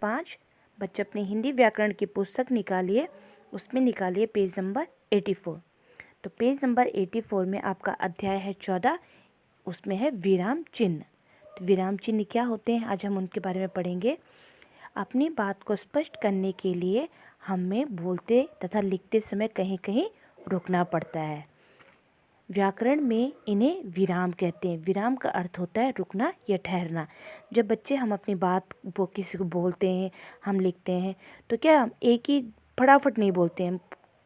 5 बच्चे अपनी हिंदी व्याकरण की पुस्तक निकालिए, उसमें निकालिए पेज नंबर 84। तो पेज नंबर 84 में आपका अध्याय है 14, उसमें है विराम चिन्ह। तो विराम चिन्ह क्या होते हैं, आज हम उनके बारे में पढ़ेंगे। अपनी बात को स्पष्ट करने के लिए हमें बोलते तथा लिखते समय कहीं कहीं रुकना पड़ता है। व्याकरण में इन्हें विराम कहते हैं। विराम का अर्थ होता है रुकना या ठहरना। जब बच्चे हम अपनी बात किसी को बोलते हैं, हम लिखते हैं, तो क्या हम एक ही फटाफट नहीं बोलते हैं,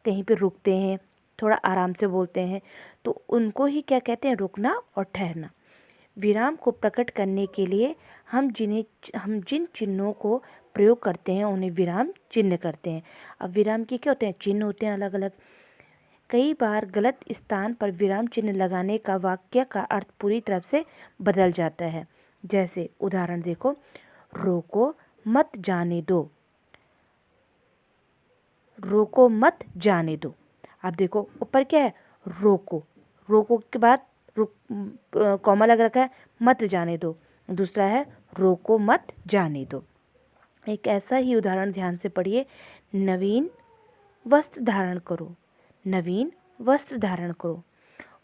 कहीं पे रुकते हैं, थोड़ा आराम से बोलते हैं, तो उनको ही क्या कहते हैं, रुकना और ठहरना। विराम को प्रकट करने के लिए हम जिन चिन्हों को प्रयोग करते हैं उन्हें विराम चिन्ह करते हैं। अब विराम के क्या होते हैं, चिन्ह होते हैं अलग अलग। कई बार गलत स्थान पर विराम चिन्ह लगाने का वाक्य का अर्थ पूरी तरह से बदल जाता है। जैसे उदाहरण देखो, रोको मत जाने दो, रोको मत जाने दो। अब देखो ऊपर क्या है, रोको, रोको के बाद कॉमा लग रखा है, मत जाने दो। दूसरा है रोको मत जाने दो। एक ऐसा ही उदाहरण ध्यान से पढ़िए, नवीन वस्त्र धारण करो, नवीन वस्त्र धारण करो।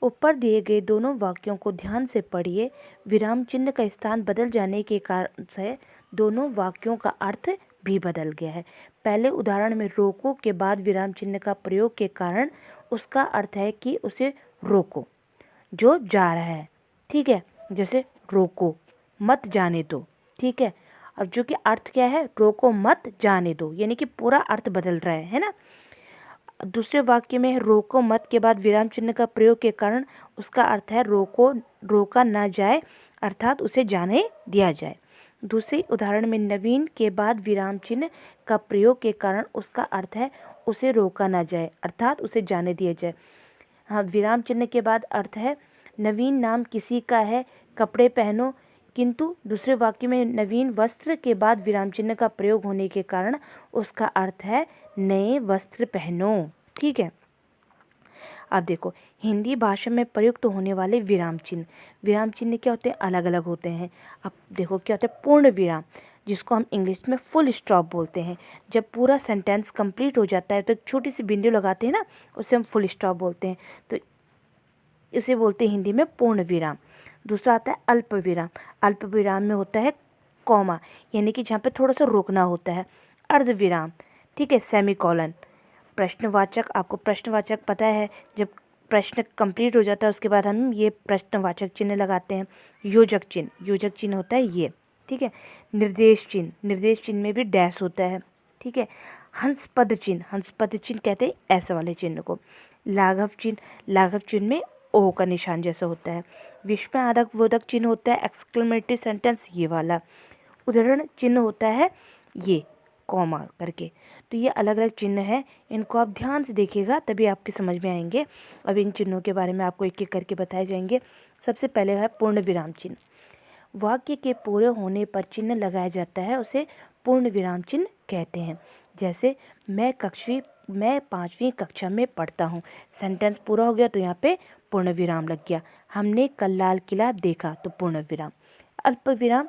ऊपर दिए गए दोनों वाक्यों को ध्यान से पढ़िए। विराम चिन्ह का स्थान बदल जाने के कारण से दोनों वाक्यों का अर्थ भी बदल गया है। पहले उदाहरण में रोको के बाद विराम चिन्ह का प्रयोग के कारण उसका अर्थ है कि उसे रोको जो जा रहा है, ठीक है। जैसे रोको मत जाने दो, ठीक है। अब जो कि अर्थ क्या है, रोको मत जाने दो, यानी कि पूरा अर्थ बदल रहा है ना। दूसरे वाक्य में रोको मत के बाद विराम चिन्ह का प्रयोग के कारण उसका अर्थ है रोका ना जाए, अर्थात उसे जाने दिया जाए। दूसरे उदाहरण में नवीन के बाद विराम चिन्ह का प्रयोग के कारण उसका अर्थ है उसे रोका ना जाए, अर्थात उसे जाने दिया जाए। हाँ, विराम चिन्ह के बाद अर्थ है नवीन नाम किसी का है, कपड़े पहनो। किंतु दूसरे वाक्य में नवीन वस्त्र के बाद विराम चिन्ह का प्रयोग होने के कारण उसका अर्थ है नए वस्त्र पहनो, ठीक है। अब देखो, हिंदी भाषा में प्रयुक्त होने वाले विराम चिन्ह क्या होते हैं, अलग अलग होते हैं। अब देखो क्या होता है, पूर्ण विराम, जिसको हम इंग्लिश में फुल स्टॉप बोलते हैं। जब पूरा सेंटेंस कंप्लीट हो जाता है तो एक छोटी सी बिंदु लगाते हैं ना, उसे हम फुल स्टॉप बोलते हैं। तो इसे बोलते हैं हिंदी में पूर्ण विराम। दूसरा आता है अल्प विराम। अल्प विराम में होता है कॉमा, यानी कि जहाँ पे थोड़ा सा रोकना होता है। अर्ध विराम, ठीक है, सेमीकोलन। प्रश्नवाचक, आपको प्रश्नवाचक पता है, जब प्रश्न कंप्लीट हो जाता है उसके बाद हम ये प्रश्नवाचक चिन्ह लगाते हैं। योजक चिन्ह होता है ये, ठीक है। निर्देश चिन्ह में भी डैश होता है, ठीक है। हंसपद चिन्ह कहते हैं ऐसे वाले चिन्ह को। लाघव चिन्ह में ओ का निशान जैसा होता है। विस्मयादक बोधक चिन्ह होता है एक्सक्लेमेटरी सेंटेंस, ये वाला। उदाहरण चिन्ह होता है ये कॉमा करके। तो ये अलग अलग चिन्ह है, इनको आप ध्यान से देखिएगा तभी आपके समझ में आएंगे। अब इन चिन्हों के बारे में आपको एक एक करके बताए जाएंगे। सबसे पहले है पूर्ण विराम चिन्ह। वाक्य के पूरे होने पर चिन्ह लगाया जाता है, उसे पूर्ण विराम चिन्ह कहते हैं। जैसे मैं 5वीं कक्षा में पढ़ता हूँ। सेंटेंस पूरा हो गया तो यहाँ पे पूर्ण विराम लग गया। हमने कल लाल किला देखा, तो पूर्ण विराम। अल्प विराम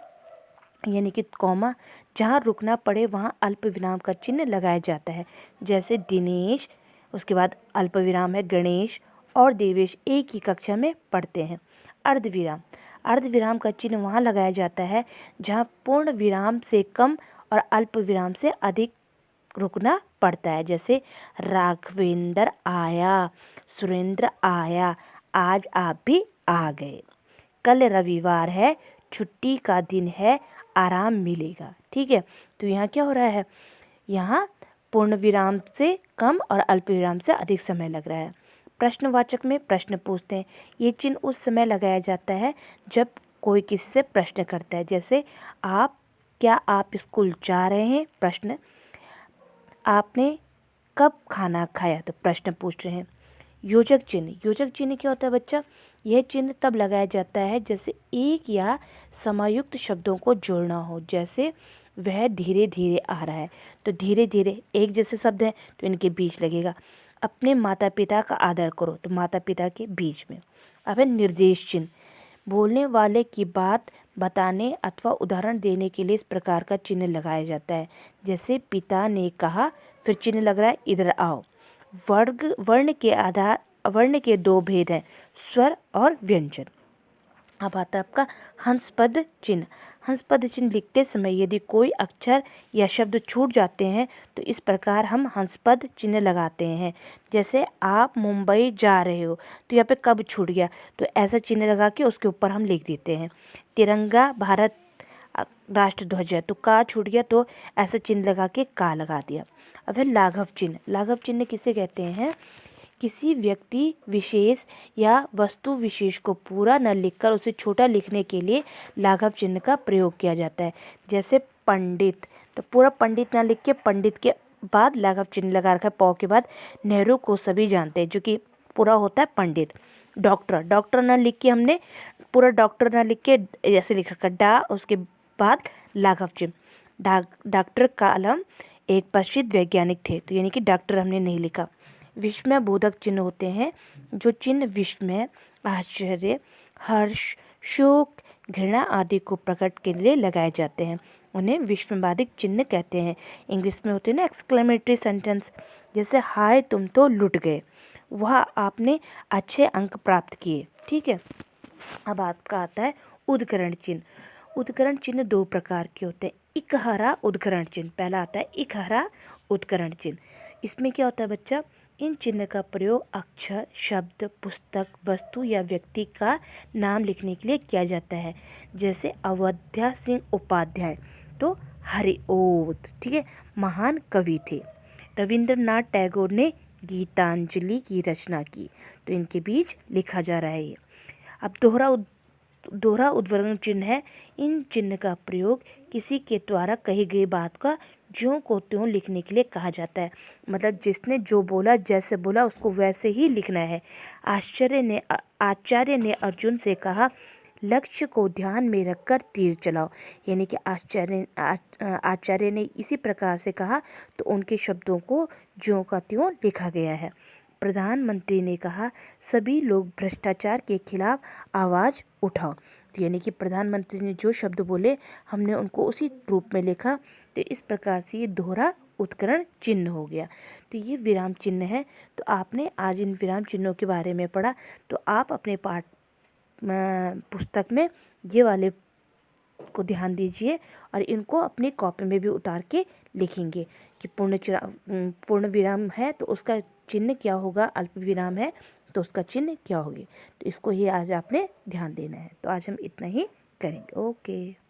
यानी कि कॉमा, जहाँ रुकना पड़े वहाँ अल्प विराम का चिन्ह लगाया जाता है। जैसे दिनेश, उसके बाद अल्प विराम है गणेश और देवेश एक ही कक्षा में पढ़ते हैं। अर्ध विराम का चिन्ह वहाँ लगाया जाता है जहाँ पूर्ण विराम से कम और अल्प विराम से अधिक रुकना पड़ता है। जैसे राघवेंद्र आया, सुरेंद्र आया, आज आप भी आ गए, कल रविवार है, छुट्टी का दिन है, आराम मिलेगा, ठीक है। तो यहाँ क्या हो रहा है, यहाँ पूर्ण विराम से कम और अल्प विराम से अधिक समय लग रहा है। प्रश्नवाचक में प्रश्न पूछते हैं। ये चिन्ह उस समय लगाया जाता है जब कोई किसी से प्रश्न करता है। जैसे क्या आप स्कूल जा रहे हैं, प्रश्न। आपने कब खाना खाया, तो प्रश्न पूछ रहे हैं। योजक चिन्ह क्या होता है बच्चा, यह चिन्ह तब लगाया जाता है जैसे एक या समायुक्त शब्दों को जोड़ना हो। जैसे वह धीरे धीरे आ रहा है, तो धीरे धीरे एक जैसे शब्द हैं तो इनके बीच लगेगा। अपने माता पिता का आदर करो, तो माता पिता के बीच में। अब है निर्देश चिन्ह। बोलने वाले की बात बताने अथवा उदाहरण देने के लिए इस प्रकार का चिन्ह लगाया जाता है। जैसे पिता ने कहा, फिर चिन्ह लग रहा है इधर आओ। वर्ण के दो भेद हैं, स्वर और व्यंजन। अब आता है आपका हंसपद चिन्ह। हंसपद चिन्ह लिखते समय यदि कोई अक्षर या शब्द छूट जाते हैं तो इस प्रकार हम हंसपद चिन्ह लगाते हैं। जैसे आप मुंबई जा रहे हो, तो यहाँ पे कब छूट गया, तो ऐसा चिन्ह लगा के उसके ऊपर हम लिख देते हैं। तिरंगा भारत राष्ट्र ध्वज है, तो का छूट गया तो ऐसा चिन्ह लगा के का लगा दिया। अब है लाघव चिन्ह। लाघव चिन्ह किसे कहते हैं? किसी व्यक्ति विशेष या वस्तु विशेष को पूरा न लिखकर उसे छोटा लिखने के लिए लाघव चिन्ह का प्रयोग किया जाता है। जैसे पंडित, तो पूरा पंडित ना लिख के पंडित के बाद लाघव चिन्ह लगा रखा है पौ के बाद। नेहरू को सभी जानते हैं, जो कि पूरा होता है पंडित। डॉक्टर, डॉक्टर ना लिख के हमने पूरा डॉक्टर ना लिख के ऐसे लिख रखा डा, उसके बाद लाघव चिन्ह। डॉक्टर कलाम एक प्रसिद्ध वैज्ञानिक थे, तो यानी कि डॉक्टर हमने नहीं लिखा। विस्मय बोधक चिन्ह होते हैं, जो चिन्ह विस्मय, आश्चर्य, हर्ष, शोक, घृणा आदि को प्रकट के लिए लगाए जाते हैं। उन्हें विस्मयवादिक चिन्ह कहते हैं। इंग्लिश में होते हैं ना एक्सक्लेमेटरी सेंटेंस, जैसे हाय तुम तो लुट गए, वह आपने अच्छे अंक प्राप्त किए। ठीक है। अब आपका आता है उद्गरण चिन्ह। उद्गरण चिन्ह दो प्रकार के होते हैं। इकहरा उद्गरण चिन्ह, पहला आता है इकहरा उद्गरण चिन्ह। इसमें क्या होता है बच्चा? इन चिन्ह का प्रयोग अक्षर, शब्द, पुस्तक, वस्तु या व्यक्ति का नाम लिखने के लिए किया जाता है। जैसे अवध्या सिंह उपाध्याय, तो हरिओद, ठीक है, महान कवि थे। रविंद्रनाथ टैगोर ने गीतांजलि की रचना की, तो इनके बीच लिखा जा रहा है ये। अब दोहरा उद्वर्णन चिन्ह है। इन चिन्ह का प्रयोग किसी के द्वारा कही गई बात का ज्यों को त्यों लिखने के लिए कहा जाता है। मतलब जिसने जो बोला, जैसे बोला उसको वैसे ही लिखना है। आचार्य ने अर्जुन से कहा, लक्ष्य को ध्यान में रखकर तीर चलाओ, यानी कि आचार्य ने इसी प्रकार से कहा, तो उनके शब्दों को ज्यों का त्यों लिखा गया है। प्रधानमंत्री ने कहा, सभी लोग भ्रष्टाचार के खिलाफ आवाज़ उठाओ, तो यानी कि प्रधानमंत्री ने जो शब्द बोले हमने उनको उसी रूप में लिखा। तो इस प्रकार से ये दोहरा उत्करण चिन्ह हो गया। तो ये विराम चिन्ह है। तो आपने आज इन विराम चिन्हों के बारे में पढ़ा, तो आप अपने पाठ पुस्तक में ये वाले को ध्यान दीजिए और इनको अपनी कॉपी में भी उतार के लिखेंगे कि पूर्ण विराम है तो उसका चिन्ह क्या होगा, अल्प विराम है तो उसका चिन्ह क्या होगी। तो इसको ही आज आपने ध्यान देना है। तो आज हम इतना ही करेंगे। ओके।